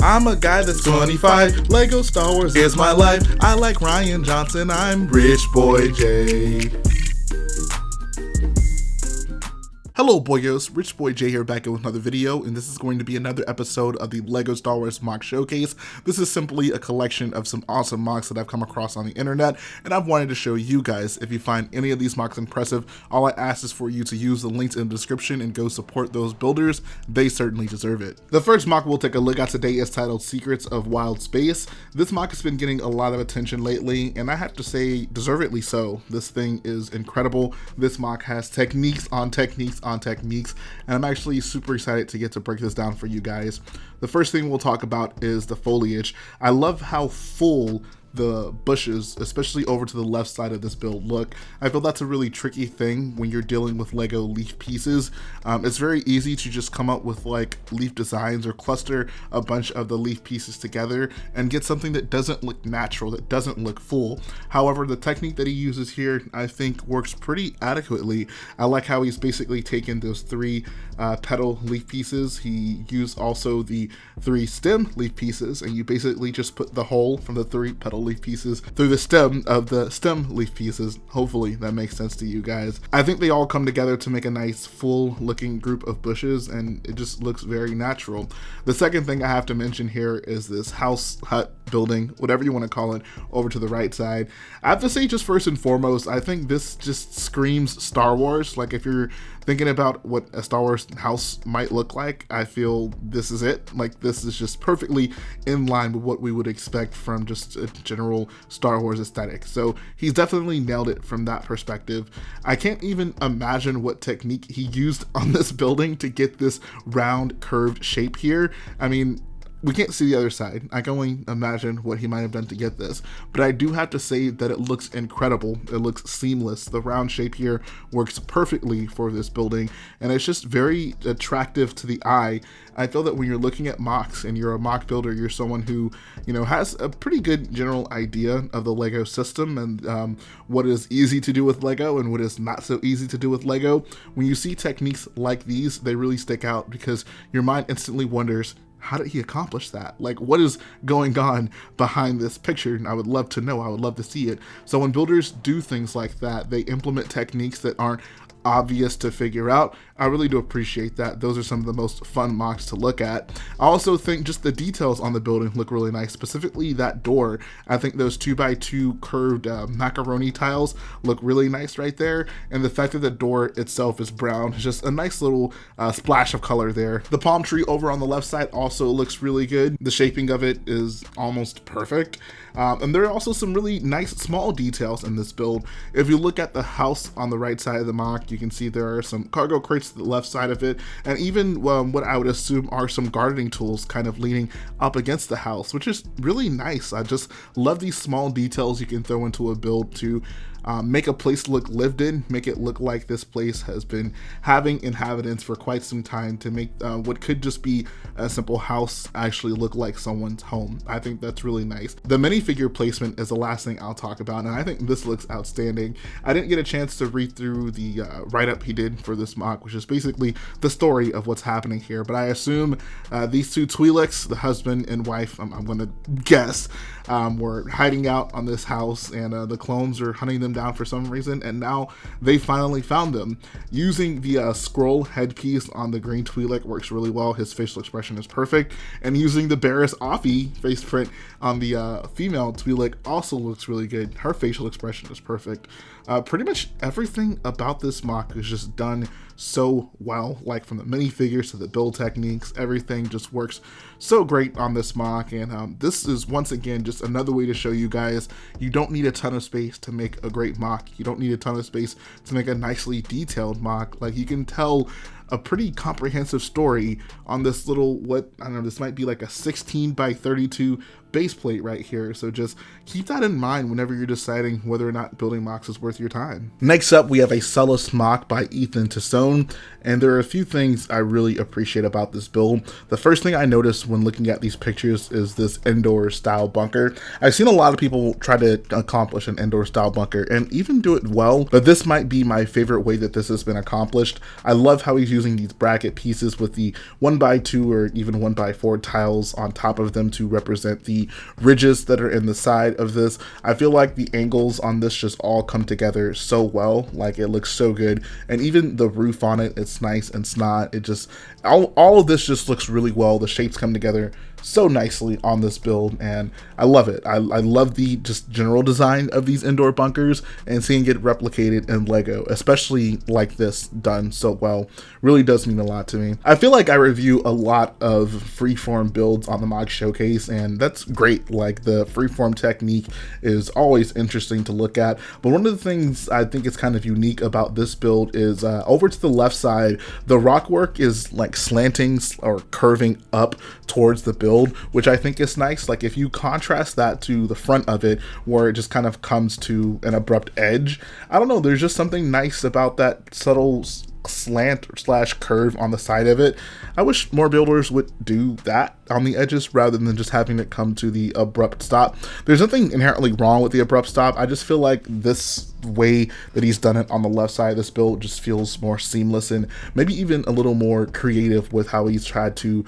I'm a guy that's 25. Lego Star Wars is my life. I like Ryan Johnson. I'm Rich Boy J. Hello boyos, Rich Boy J here back with another video, and this is going to be another episode of the Lego Star Wars MOC Showcase. This is simply a collection of some awesome MOCs that I've come across on the internet, and I've wanted to show you guys. If you find any of these MOCs impressive, all I ask is for you to use the links in the description and go support those builders. They certainly deserve it. The first MOC we'll take a look at today is titled Secrets of Wild Space. This MOC has been getting a lot of attention lately, and I have to say, deservedly so. This thing is incredible. This MOC has techniques on techniques on techniques, and I'm actually super excited to get to break this down for you guys. The first thing we'll talk about is the foliage. I love how full the bushes, especially over to the left side of this build, look. I feel that's a really tricky thing when you're dealing with Lego leaf pieces. It's very easy to just come up with like leaf designs or cluster a bunch of the leaf pieces together and get something that doesn't look natural, that doesn't look full. However, the technique that he uses here, I think, works pretty adequately. I like how he's basically taken those three petal leaf pieces. He used also the three stem leaf pieces, and you basically just put the hole from the three petal leaf pieces through the stem of the stem leaf pieces. Hopefully that makes sense to you guys. I think they all come together to make a nice full looking group of bushes, and it just looks very natural. The second thing I have to mention here is this house, hut, building, whatever you want to call it, over to the right side. I have to say, just first and foremost, I think this just screams Star Wars. Like, if you're thinking about what a Star Wars house might look like, I feel this is it. Like, this is just perfectly in line with what we would expect from just a general Star Wars aesthetic. So he's definitely nailed it from that perspective. I can't even imagine what technique he used on this building to get this round curved shape here. I mean, we can't see the other side. I can only imagine what he might have done to get this, but I do have to say that it looks incredible. It looks seamless. The round shape here works perfectly for this building, and it's just very attractive to the eye. I feel that when you're looking at MOCs and you're a MOC builder, you're someone who, you know, has a pretty good general idea of the Lego system and what is easy to do with Lego and what is not so easy to do with Lego. When you see techniques like these, they really stick out because your mind instantly wonders, how did he accomplish that? Like, what is going on behind this picture? And I would love to know. I would love to see it. So when builders do things like that, they implement techniques that aren't obvious to figure out. I really do appreciate that. Those are some of the most fun MOCs to look at. I also think just the details on the building look really nice, specifically that door. I think those 2x2 curved macaroni tiles look really nice right there, and the fact that the door itself is brown is just a nice little splash of color there. The palm tree over on the left side also looks really good. The shaping of it is almost perfect. And there are also some really nice small details in this build. If you look at the house on the right side of the MOC, you can see there are some cargo crates to the left side of it, and even what I would assume are some gardening tools kind of leaning up against the house, which is really nice. I just love these small details you can throw into a build to make a place look lived in, make it look like this place has been having inhabitants for quite some time, to make what could just be a simple house actually look like someone's home. I think that's really nice. The minifigure placement is the last thing I'll talk about, and I think this looks outstanding. I didn't get a chance to read through the write-up he did for this MOC, which is basically the story of what's happening here, but I assume these two Twi'leks, the husband and wife, I'm gonna guess, were hiding out on this house, and the clones are hunting them down for some reason, and now they finally found them. Using the scroll headpiece on the green Twi'lek works really well. His facial expression is perfect, and using the Barriss Offee face print on the female Twi'lek also looks really good. Her facial expression is perfect. Pretty much everything about this MOC is just done so well, like from the minifigures to the build techniques, everything just works so great on this MOC. And this is once again just another way to show you guys you don't need a ton of space to make a great MOC. You don't need a ton of space to make a nicely detailed MOC. Like, you can tell a pretty comprehensive story on this little, what, I don't know, this might be like a 16 by 32 base plate right here. So just keep that in mind whenever you're deciding whether or not building MOCs is worth your time. Next up, we have a Cellus MOC by Ethan Tesone, and there are a few things I really appreciate about this build. The first thing I noticed when looking at these pictures is this indoor style bunker. I've seen a lot of people try to accomplish an indoor style bunker and even do it well, but this might be my favorite way that this has been accomplished. I love how he's using these bracket pieces with the 1x2 or even 1x4 tiles on top of them to represent the ridges that are in the side of this. I feel like the angles on this just all come together so well. Like, it looks so good. And even the roof on it, it's nice and it's not. It just, all of this just looks really well. The shapes come together so nicely on this build, and I love it. I love the just general design of these indoor bunkers, and seeing it replicated in Lego, especially like this, done so well, really does mean a lot to me. I feel like I review a lot of freeform builds on the MOC Showcase, and that's great. Like, the freeform technique is always interesting to look at, but one of the things I think is kind of unique about this build is over to the left side, the rock work is like slanting or curving up towards the build, which I think is nice. Like, if you contrast that to the front of it, where it just kind of comes to an abrupt edge, I don't know, there's just something nice about that subtle slant slash curve on the side of it. I wish more builders would do that on the edges rather than just having it come to the abrupt stop. There's nothing inherently wrong with the abrupt stop. I just feel like this way that he's done it on the left side of this build just feels more seamless and maybe even a little more creative with how he's tried to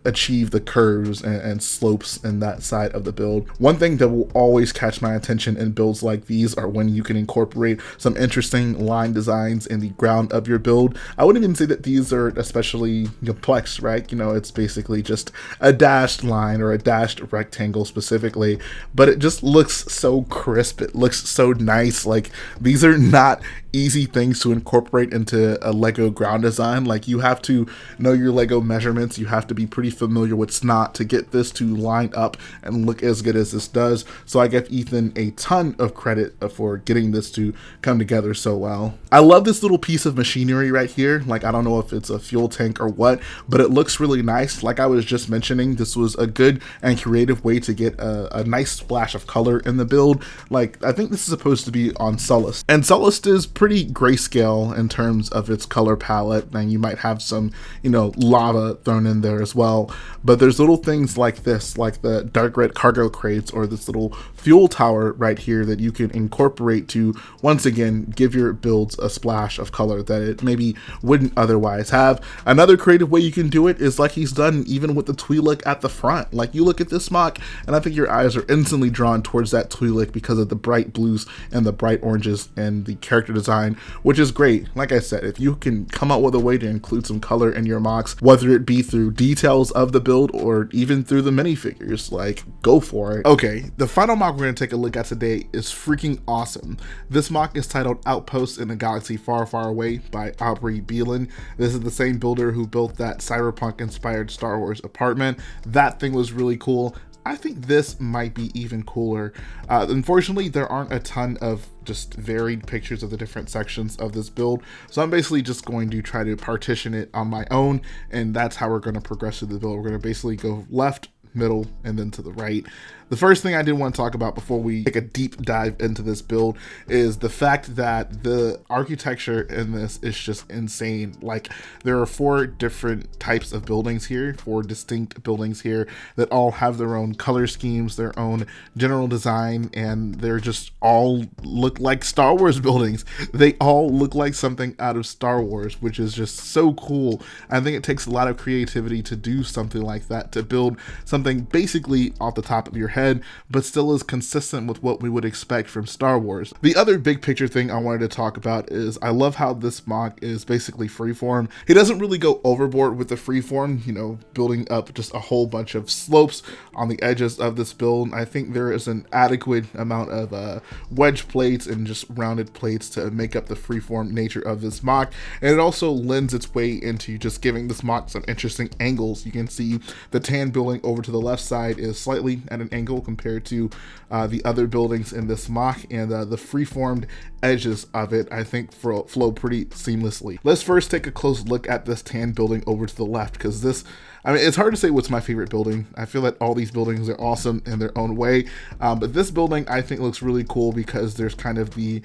achieve the curves and slopes in that side of the build. One thing that will always catch my attention in builds like these are when you can incorporate some interesting line designs in the ground of your build. I wouldn't even say that these are especially complex, right? You know, it's basically just a dashed line or a dashed rectangle specifically, but it just looks so crisp. It looks so nice. Like, these are not easy things to incorporate into a Lego ground design. Like, you have to know your Lego measurements. You have to be pretty familiar with SNOT to get this to line up and look as good as this does. So I give Ethan a ton of credit for getting this to come together so well. I love this little piece of machinery right here. Like, I don't know if it's a fuel tank or what, but it looks really nice. Like I was just mentioning, this was a good and creative way to get a nice splash of color in the build. Like, I think this is supposed to be on Sullust, and Sullust is pretty grayscale in terms of its color palette, and you might have some, you know, lava thrown in there as well. But there's little things like this, like the dark red cargo crates or this little fuel tower right here that you can incorporate to once again give your builds a splash of color that it maybe wouldn't otherwise have. Another creative way you can do it is like he's done even with the Twi'lek at the front. Like, you look at this MOC and I think your eyes are instantly drawn towards that Twi'lek because of the bright blues and the bright oranges and the character design, which is great. Like I said, if you can come up with a way to include some color in your MOCs, whether it be through details of the build or even through the minifigures, like, go for it. Okay, the final MOC we're going to take a look at today is freaking awesome. This MOC is titled Outpost in a Galaxy Far, Far Away by Aubrey Beelen. This is the same builder who built that cyberpunk inspired Star Wars apartment. That thing was really cool. I think this might be even cooler. Unfortunately, there aren't a ton of just varied pictures of the different sections of this build, so I'm basically just going to try to partition it on my own, and that's how we're going to progress through the build. We're going to basically go left, middle, and then to the right. The first thing I did want to talk about before we take a deep dive into this build is the fact that the architecture in this is just insane. Like, there are 4 different types of buildings here, 4 distinct buildings here that all have their own color schemes, their own general design, and they're just all look like Star Wars buildings. They all look like something out of Star Wars, which is just so cool. I think it takes a lot of creativity to do something like that, to build something basically off the top of your head, but still is consistent with what we would expect from Star Wars. The other big picture thing I wanted to talk about is I love how this MOC is basically freeform. He doesn't really go overboard with the freeform, you know, building up just a whole bunch of slopes on the edges of this build. I think there is an adequate amount of wedge plates and just rounded plates to make up the freeform nature of this MOC, and it also lends its way into just giving this MOC some interesting angles. You can see the tan building over to the left side is slightly at an angle compared to the other buildings in this MOC, and the freeformed edges of it I think flow pretty seamlessly. Let's first take a close look at this tan building over to the left, because this I mean, it's hard to say what's my favorite building. I feel that all these buildings are awesome in their own way, but this building I think looks really cool because there's kind of the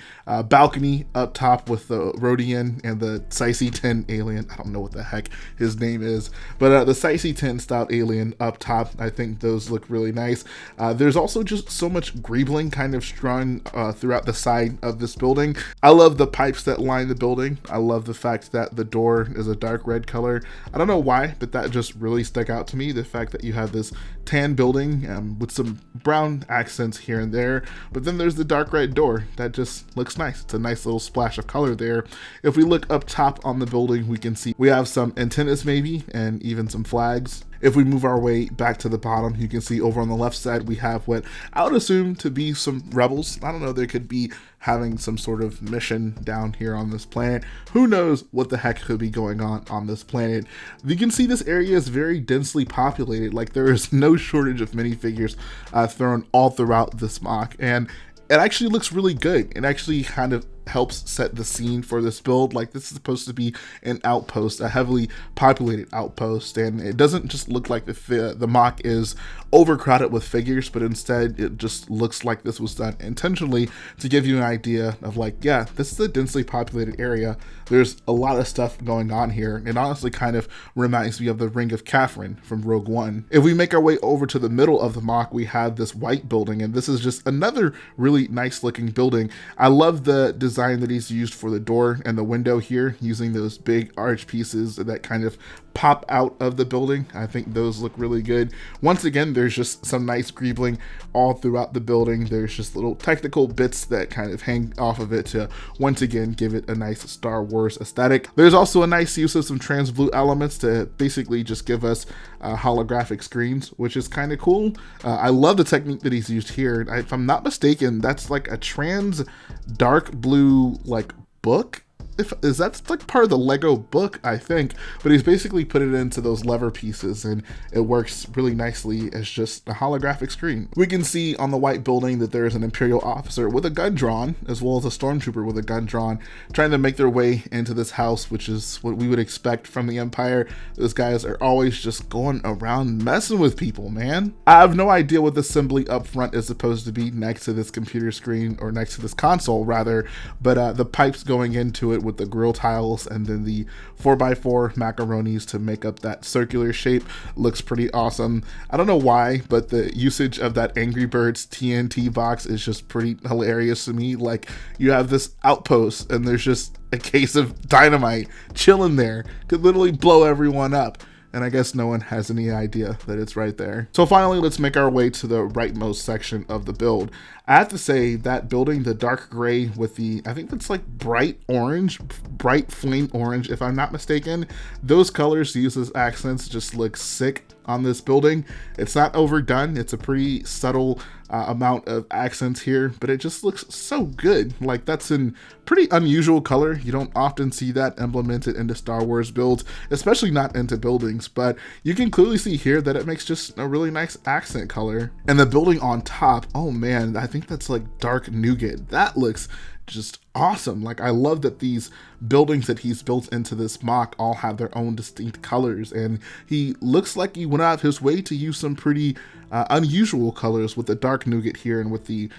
balcony up top with the Rhodian and the Syc-10 alien. I don't know what the heck his name is, but the Syc-10 style alien up top, I think those look really nice. There's also just so much greebling kind of strung throughout the side of this building. I love the pipes that line the building. I love the fact that the door is a dark red color. I don't know why, but that just really stuck out to me. The fact that you have this tan building with some brown accents here and there, but then there's the dark red door that just looks nice. It's a nice little splash of color there. If we look up top on the building, we can see we have some antennas maybe, and even some flags. If we move our way back to the bottom, you can see over on the left side, we have what I would assume to be some rebels. I don't know, they could be having some sort of mission down here on this planet. Who knows what the heck could be going on this planet. You can see this area is very densely populated. Like, there is no shortage of minifigures thrown all throughout this MOC, and it actually looks really good. It actually kind of helps set the scene for this build. Like, this is supposed to be an outpost, a heavily populated outpost, and it doesn't just look like the MOC is overcrowded with figures, but instead it just looks like this was done intentionally to give you an idea of, like, yeah, this is a densely populated area. There's a lot of stuff going on here. It honestly kind of reminds me of the Ring of Catherine from Rogue One. If we make our way over to the middle of the MOC, we have this white building, and this is just another really nice looking building. I love the design that he's used for the door and the window here, using those big arch pieces that kind of pop out of the building. I think those look really good. Once again, there's just some nice greebling all throughout the building. There's just little technical bits that kind of hang off of it to once again give it a nice Star Wars aesthetic. There's also a nice use of some trans blue elements to basically just give us holographic screens, which is kind of cool. I love the technique that he's used here. If I'm not mistaken, that's like a trans dark blue like book. Is that's like part of the Lego book, I think, but he's basically put it into those lever pieces, and it works really nicely as just a holographic screen. We can see on the white building that there is an Imperial officer with a gun drawn, as well as a stormtrooper with a gun drawn, trying to make their way into this house, which is what we would expect from the Empire. Those guys are always just going around messing with people, man. I have no idea what the assembly up front is supposed to be next to this computer screen, or next to this console rather, but the pipes going into it with the grill tiles and then the 4x4 macaronis to make up that circular shape looks pretty awesome. I don't know why, but the usage of that Angry Birds TNT box is just pretty hilarious to me. Like, you have this outpost and there's just a case of dynamite chilling there, could literally blow everyone up. And I guess no one has any idea that it's right there. So finally, let's make our way to the rightmost section of the build. I have to say that building, the dark gray with the, I think that's like bright orange, bright flame orange, if I'm not mistaken, those colors used as accents just look sick on this building. It's not overdone. It's a pretty subtle amount of accents here, but it just looks so good. Like, that's a pretty unusual color. You don't often see that implemented into Star Wars builds, especially not into buildings, but you can clearly see here that it makes just a really nice accent color. And the building on top, oh man, I think that's like dark nougat. That looks just awesome. Like, I love that these buildings that he's built into this MOC all have their own distinct colors, and he looks like he went out of his way to use some pretty unusual colors with the dark nougat here and with the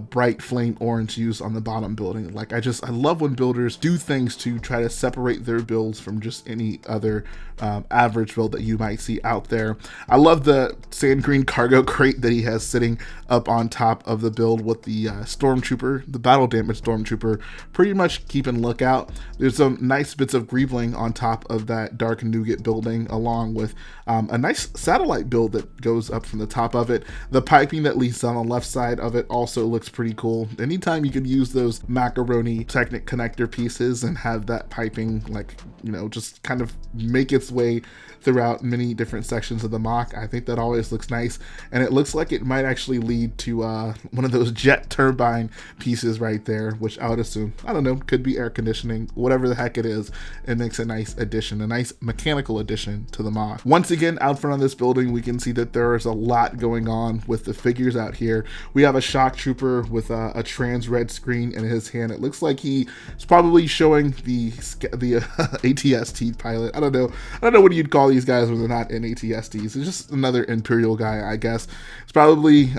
bright flame orange used on the bottom building. Like, I love when builders do things to try to separate their builds from just any other average build that you might see out there. I love the sand green cargo crate that he has sitting up on top of the build with the stormtrooper, the battle damage stormtrooper, pretty much keeping lookout. There's some nice bits of greebling on top of that dark nougat building, along with a nice satellite build that goes up from the top of it. The piping that leads on the left side of it also looks pretty cool. Anytime you can use those macaroni Technic connector pieces and have that piping, like, you know, just kind of make its way throughout many different sections of the MOC, I think that always looks nice. And it looks like it might actually lead to one of those jet turbine pieces right there, which I would assume, I don't know, could be air conditioning, whatever the heck it is. It makes a nice addition, a nice mechanical addition to the MOC. Once again, out front of this building, we can see that there is a lot lot going on with the figures out here. We have a shock trooper with a trans red screen in his hand. It looks like he is probably showing the ATST pilot. I don't know what you'd call these guys when they're not in ATSTs. It's just another Imperial guy, I guess. It's probably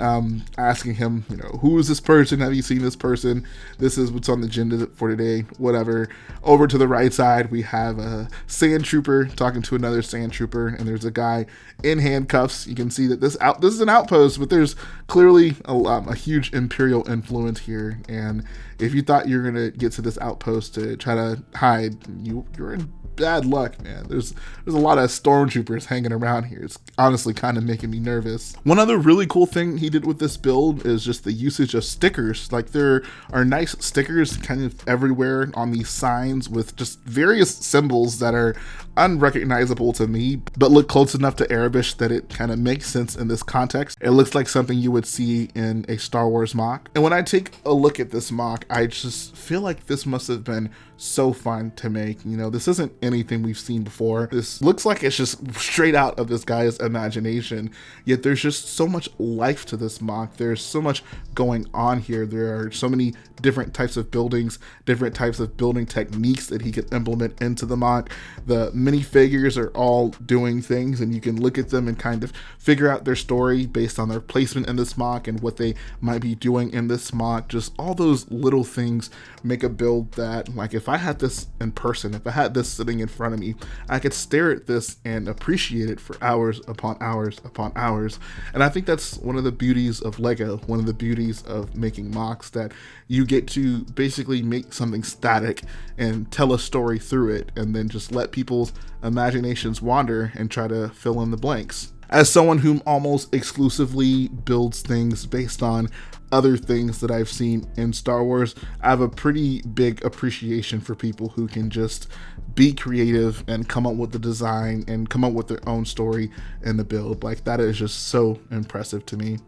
asking him, you know, who is this person? Have you seen this person? This is what's on the agenda for today, whatever. Over to the right side, we have a sand trooper talking to another sand trooper, and there's a guy in handcuffs. You can see that this is an outpost, but there's clearly a huge Imperial influence here. And if you thought you were gonna get to this outpost to try to hide, you're in bad luck, man. There's a lot of stormtroopers hanging around here. It's honestly kind of making me nervous. One other really cool thing he did with this build is just the usage of stickers. Like, there are nice stickers kind of everywhere on these signs with just various symbols that are unrecognizable to me, but look close enough to Arabic that it kind of makes sense in this context. It looks like something you would see in a Star Wars MOC. And when I take a look at this MOC, I just feel like this must have been so fun to make. You know, this isn't anything we've seen before. This looks like it's just straight out of this guy's imagination, yet there's just so much life to this MOC. There's so much going on here. There are so many different types of buildings, different types of building techniques that he could implement into the MOC. The minifigures are all doing things, and you can look at them and kind of figure out their story based on their placement in this MOC and what they might be doing in this MOC. Just all those little things make a build that, like, if I had this in person, if I had this sitting in front of me, I could stare at this and appreciate it for hours upon hours upon hours. And I think that's one of the beauties of Lego, one of the beauties of making MOCs, that you get to basically make something static and tell a story through it, and then just let people's imaginations wander and try to fill in the blanks. As someone who almost exclusively builds things based on other things that I've seen in Star Wars, I have a pretty big appreciation for people who can just be creative and come up with the design and come up with their own story in the build. Like, that is just so impressive to me.